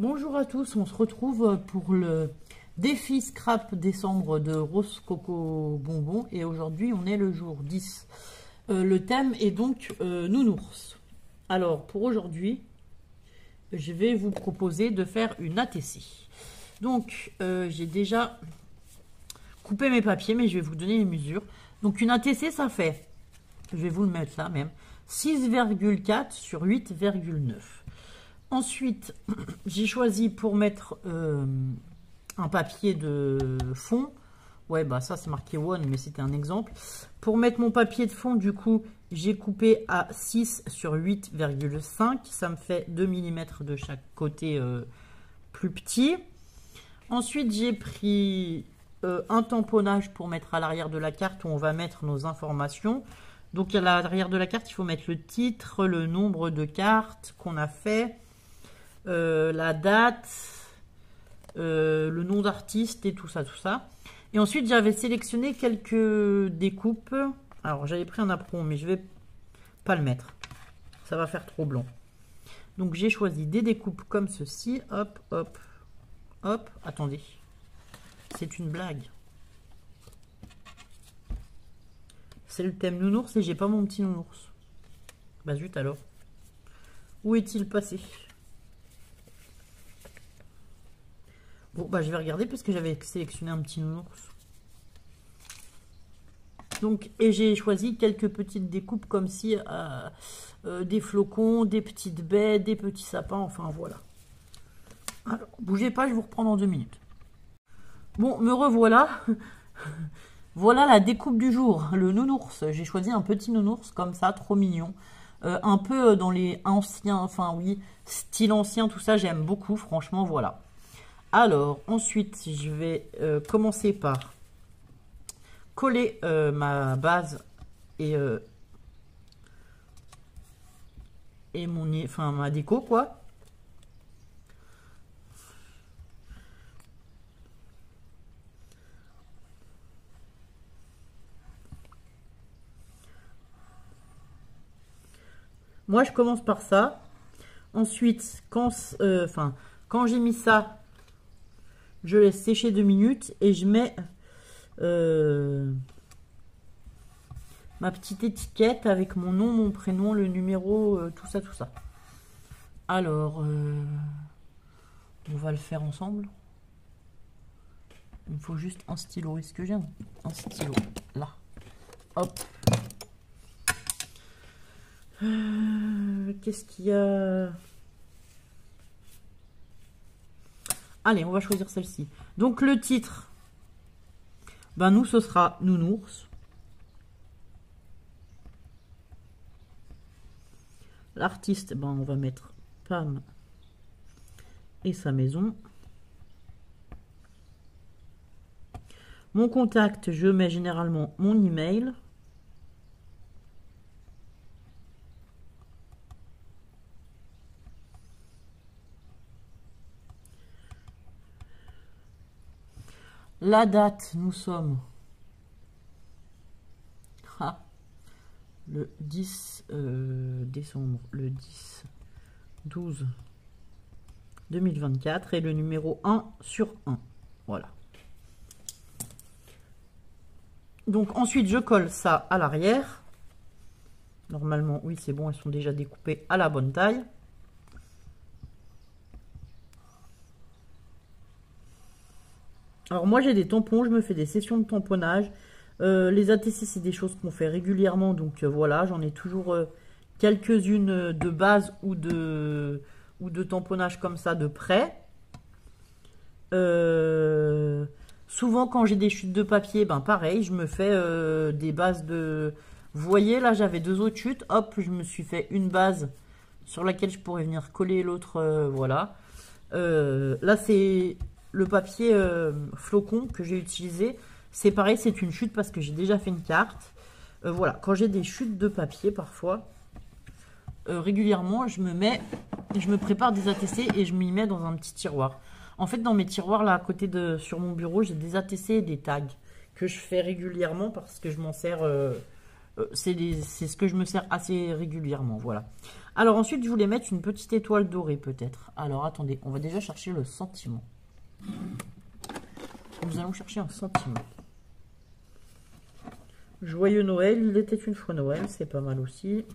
Bonjour à tous, on se retrouve pour le défi Scrap décembre de Rose Coco Bonbon et aujourd'hui on est le jour 10. Le thème est donc nounours. Alors pour aujourd'hui, je vais vous proposer de faire une ATC. Donc j'ai déjà coupé mes papiers mais je vais vous donner les mesures. Donc une ATC ça fait, je vais vous le mettre là même, 6,4 sur 8,9. Ensuite, j'ai choisi pour mettre un papier de fond. Ouais, bah ça c'est marqué one, mais c'était un exemple. Pour mettre mon papier de fond, du coup, j'ai coupé à 6 sur 8,5. Ça me fait 2 mm de chaque côté plus petit. Ensuite, j'ai pris un tamponnage pour mettre à l'arrière de la carte où on va mettre nos informations. Donc à l'arrière de la carte, il faut mettre le titre, le nombre de cartes qu'on a fait. La date, le nom d'artiste et tout ça, Et ensuite, j'avais sélectionné quelques découpes. Alors, j'avais pris un apron, mais je vais pas le mettre. Ça va faire trop blanc. Donc, j'ai choisi des découpes comme ceci. Hop, hop, hop. Attendez. C'est une blague. C'est le thème nounours et j'ai pas mon petit nounours. Bah zut alors. Où est-il passé ? Bon, bah je vais regarder puisque j'avais sélectionné un petit nounours. Donc, et j'ai choisi quelques petites découpes comme si des flocons, des petites baies, des petits sapins, enfin voilà. Alors, bougez pas, je vous reprends dans 2 minutes. Bon, me revoilà. Voilà la découpe du jour, le nounours. J'ai choisi un petit nounours comme ça, trop mignon. Un peu dans les anciens, enfin oui, style ancien, tout ça, j'aime beaucoup, franchement, voilà. Alors, ensuite, je vais commencer par coller ma base et ma déco, quoi. Moi, je commence par ça. Ensuite, quand j'ai mis ça, je laisse sécher 2 minutes et je mets ma petite étiquette avec mon nom, mon prénom, le numéro, tout ça, tout ça. Alors, on va le faire ensemble. Il me faut juste un stylo. Est-ce que j'ai un stylo? Là. Hop. Qu'est-ce qu'il y a? Allez, on va choisir celle-ci. Donc, le titre, ben nous, ce sera Nounours. L'artiste, ben on va mettre Pam et sa maison. Mon contact, je mets généralement mon email. La date, nous sommes le 10 décembre, le 10-12 2024 et le numéro 1 sur 1. Voilà. Donc ensuite, je colle ça à l'arrière. Normalement, oui, c'est bon, elles sont déjà découpées à la bonne taille. Alors moi j'ai des tampons, je me fais des sessions de tamponnage. Les ATC c'est des choses qu'on fait régulièrement, donc voilà, j'en ai toujours quelques-unes de base ou de tamponnage comme ça de près. Souvent quand j'ai des chutes de papier, ben pareil, je me fais des bases de... Vous voyez là j'avais 2 autres chutes, hop, je me suis fait une base sur laquelle je pourrais venir coller l'autre, voilà. Là c'est... Le papier flocon que j'ai utilisé, c'est pareil, c'est une chute parce que j'ai déjà fait une carte. Voilà, quand j'ai des chutes de papier parfois, régulièrement, je me prépare des ATC et je m'y mets dans un petit tiroir. En fait, dans mes tiroirs là à côté sur mon bureau, j'ai des ATC et des tags que je fais régulièrement parce que je m'en sers C'est ce que je me sers assez régulièrement, voilà. Alors ensuite, je voulais mettre une petite étoile dorée peut-être. Alors attendez, on va déjà chercher le sentiment. Nous allons chercher un sentiment. Joyeux Noël, il était une fois Noël, c'est pas mal aussi.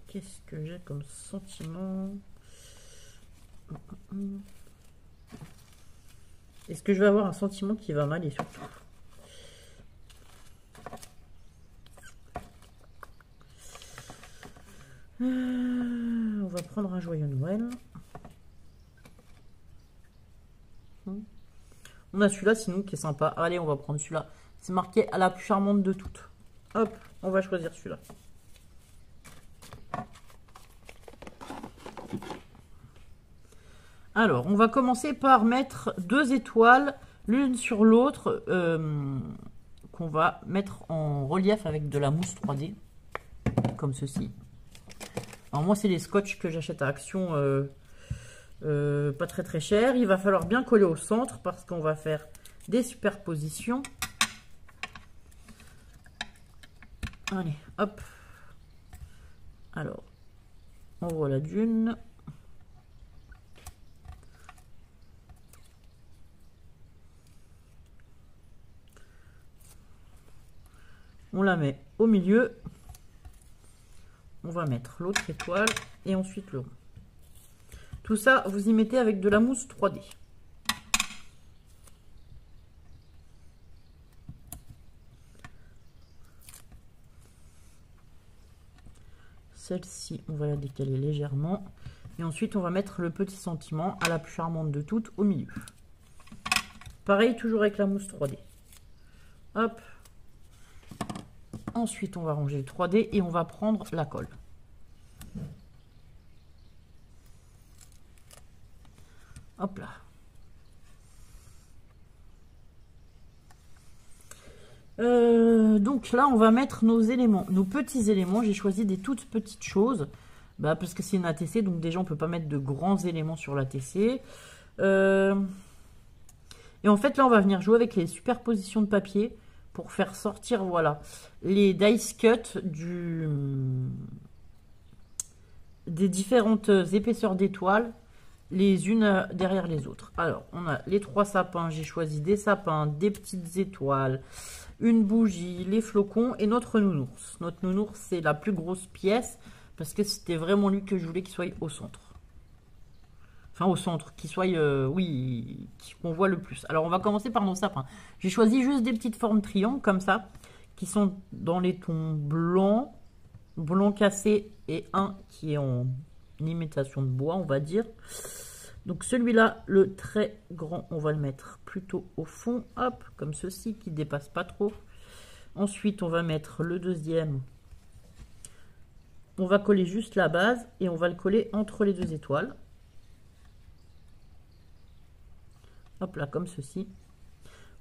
Qu'est-ce que j'ai comme sentiment? Est-ce que je vais avoir un sentiment qui va mal et surtout? On va prendre un joyeux Noël. On a celui-là sinon qui est sympa. Allez, on va prendre celui-là. C'est marqué à la plus charmante de toutes. Hop, on va choisir celui-là. Alors, on va commencer par mettre 2 étoiles l'une sur l'autre qu'on va mettre en relief avec de la mousse 3D, comme ceci. Alors moi, c'est les scotch que j'achète à Action, pas très cher. Il va falloir bien coller au centre parce qu'on va faire des superpositions. Allez, hop. Alors, on voit la dune. On la met au milieu. On va mettre l'autre étoile et ensuite le rond. Tout ça, vous y mettez avec de la mousse 3D. Celle-ci, on va la décaler légèrement. Et ensuite, on va mettre le petit sentiment à la plus charmante de toutes au milieu. Pareil, toujours avec la mousse 3D. Hop. Ensuite, on va ranger le 3D et on va prendre la colle. Hop là. Donc là, on va mettre nos éléments, nos petits éléments. J'ai choisi des toutes petites choses, parce que c'est une ATC, donc déjà on peut pas mettre de grands éléments sur l'ATC. Et en fait, là, on va venir jouer avec les superpositions de papier pour faire sortir, voilà, les dice cut des différentes épaisseurs d'étoiles, les unes derrière les autres. Alors, on a les 3 sapins. J'ai choisi des sapins, des petites étoiles, une bougie, les flocons et notre nounours. Notre nounours, c'est la plus grosse pièce parce que c'était vraiment lui que je voulais qu'il soit au centre. Enfin, au centre, qu'il soit, oui, qu'on voit le plus. Alors, on va commencer par nos sapins. J'ai choisi juste des petites formes triangles comme ça, qui sont dans les tons blancs, blanc cassé et un qui est en imitation de bois, on va dire. Donc celui-là, le très grand, on va le mettre plutôt au fond, hop, comme ceci, qui dépasse pas trop. Ensuite, on va mettre le deuxième. On va coller juste la base et on va le coller entre les 2 étoiles. Hop là, comme ceci.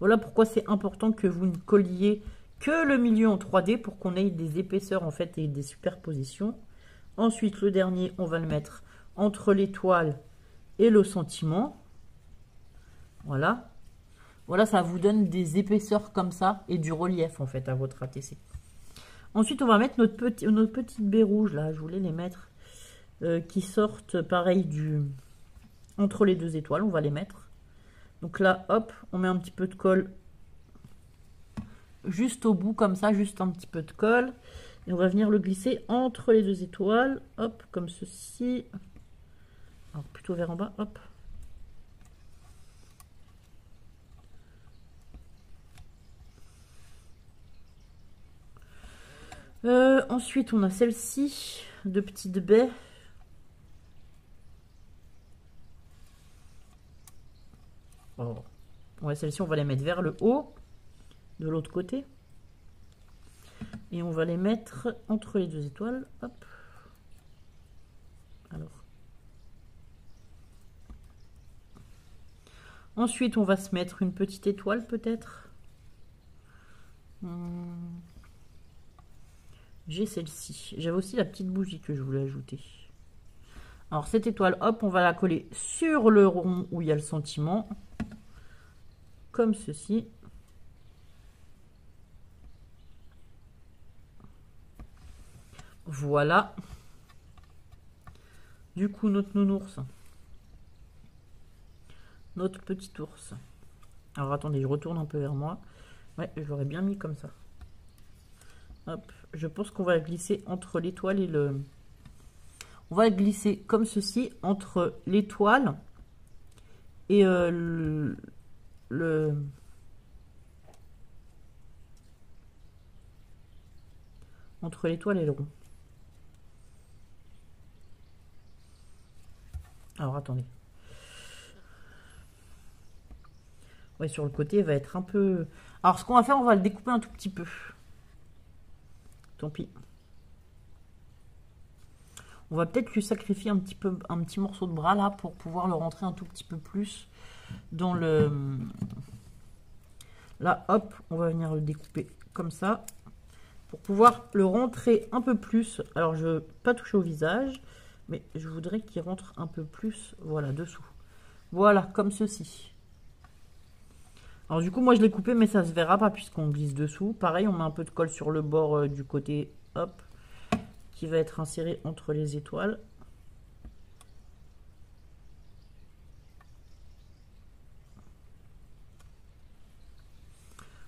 Voilà pourquoi c'est important que vous ne colliez que le milieu en 3D pour qu'on ait des épaisseurs en fait et des superpositions. Ensuite, le dernier, on va le mettre entre l'étoile et le sentiment. Voilà. Voilà, ça vous donne des épaisseurs comme ça et du relief en fait à votre ATC. Ensuite, on va mettre notre petite baie rouge là. Je voulais les mettre qui sortent pareil entre les 2 étoiles. On va les mettre. Donc là, hop, on met un petit peu de colle juste au bout comme ça, juste un petit peu de colle. Et on va venir le glisser entre les 2 étoiles, hop, comme ceci. Alors plutôt vers en bas, hop. Ensuite, on a celle-ci, de petites baies. Oh. Ouais, celle-ci, on va les mettre vers le haut, de l'autre côté. Et on va les mettre entre les 2 étoiles. Hop. Alors. Ensuite, on va se mettre une petite étoile peut-être. J'ai celle-ci. J'avais aussi la petite bougie que je voulais ajouter. Alors cette étoile, hop, on va la coller sur le rond où il y a le sentiment. Comme ceci. voilà. Du coup, notre nounours. Notre petit ours. Alors, attendez, je retourne un peu vers moi. Ouais, je l'aurais bien mis comme ça. Hop, je pense qu'on va glisser entre l'étoile et le... On va glisser comme ceci entre l'étoile et entre l'étoile et le rond. Alors, attendez. Ouais, sur le côté, il va être un peu... Alors, ce qu'on va faire, on va le découper un tout petit peu. Tant pis. On va peut-être lui sacrifier un petit morceau de bras là pour pouvoir le rentrer un tout petit peu plus dans le... Là, hop, on va venir le découper comme ça pour pouvoir le rentrer un peu plus. Alors, je ne veux pas toucher au visage, mais je voudrais qu'il rentre un peu plus, voilà, dessous. Voilà, comme ceci. Alors, du coup, moi, je l'ai coupé, mais ça se verra pas puisqu'on glisse dessous. Pareil, on met un peu de colle sur le bord du côté, hop, qui va être inséré entre les étoiles.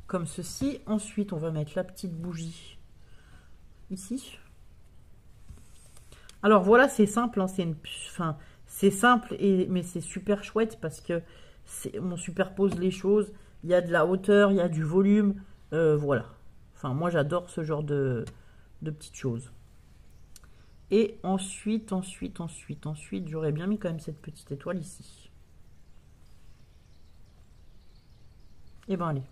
Comme ceci. Ensuite, on va mettre la petite bougie ici. Alors voilà, c'est simple, hein, c'est simple, mais c'est super chouette parce que on superpose les choses. Il y a de la hauteur, il y a du volume, voilà. Enfin, moi j'adore ce genre de petites choses. Et ensuite, j'aurais bien mis quand même cette petite étoile ici. Et ben allez,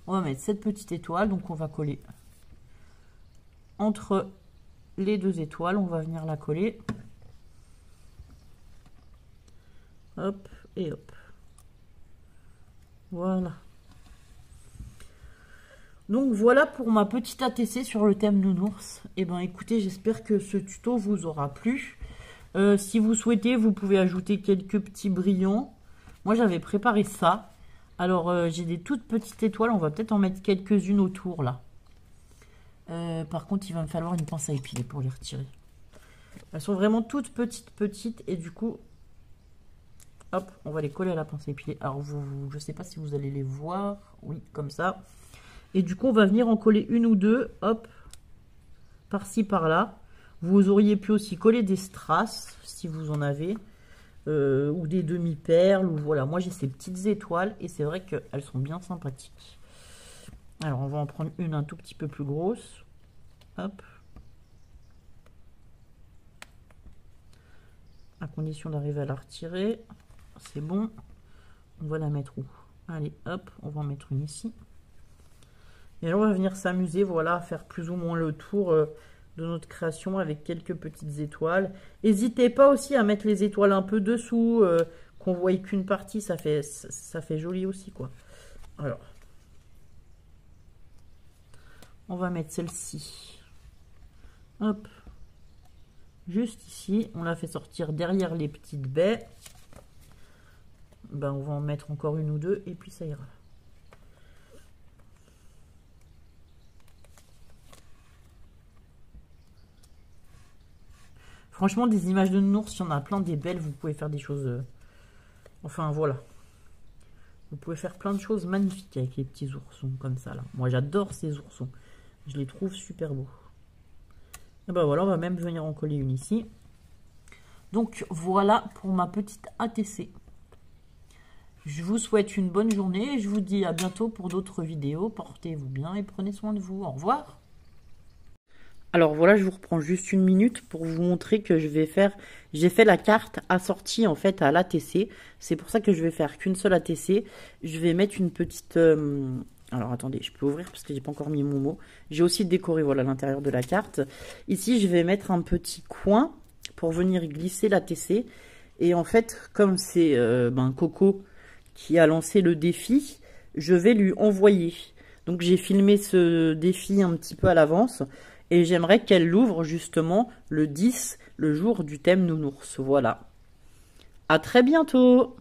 on va mettre cette petite étoile, donc on va coller entre les deux étoiles, on va venir la coller. Hop et hop. Voilà. Donc voilà pour ma petite ATC sur le thème nounours. Et ben écoutez, j'espère que ce tuto vous aura plu. Si vous souhaitez, vous pouvez ajouter quelques petits brillants. Moi j'avais préparé ça. Alors j'ai des toutes petites étoiles, on va peut-être en mettre quelques-unes autour là. Par contre, il va me falloir une pince à épiler pour les retirer. Elles sont vraiment toutes petites et du coup, hop, on va les coller à la pince à épiler. Alors, je ne sais pas si vous allez les voir. Oui, comme ça. Et du coup, on va venir en coller une ou deux, hop, par-ci, par-là. Vous auriez pu aussi coller des strass, si vous en avez, ou des demi-perles, ou voilà. Moi, j'ai ces petites étoiles et c'est vrai qu'elles sont bien sympathiques. Alors, on va en prendre une un tout petit peu plus grosse. Hop. À condition d'arriver à la retirer. C'est bon. On va la mettre où? Allez, hop, on va en mettre une ici. Et là, on va venir s'amuser, voilà, à faire plus ou moins le tour de notre création avec quelques petites étoiles. N'hésitez pas aussi à mettre les étoiles un peu dessous, qu'on voit qu'une partie, ça fait joli aussi, quoi. Alors. On va mettre celle-ci, hop, juste ici. On la fait sortir derrière les petites baies. Ben, on va en mettre encore une ou deux et puis ça ira. Franchement, des images de nounours, il y en a plein des belles. Vous pouvez faire des choses... Enfin, voilà. Vous pouvez faire plein de choses magnifiques avec les petits oursons comme ça, là. Moi, j'adore ces oursons. Je les trouve super beaux. Et ben voilà, on va même venir en coller une ici. Donc voilà pour ma petite ATC. Je vous souhaite une bonne journée et je vous dis à bientôt pour d'autres vidéos. Portez-vous bien et prenez soin de vous. Au revoir. Alors voilà, je vous reprends juste une minute pour vous montrer que j'ai fait la carte assortie en fait à l'ATC. C'est pour ça que je vais faire qu'une seule ATC. Je vais mettre une petite... Alors attendez, je peux ouvrir parce que j'ai pas encore mis mon mot. J'ai aussi décoré voilà l'intérieur de la carte. Ici, je vais mettre un petit coin pour venir glisser l'ATC. Et en fait, comme c'est Coco qui a lancé le défi, je vais lui envoyer. Donc j'ai filmé ce défi un petit peu à l'avance. Et j'aimerais qu'elle l'ouvre justement le 10, le jour du thème nounours. Voilà. À très bientôt!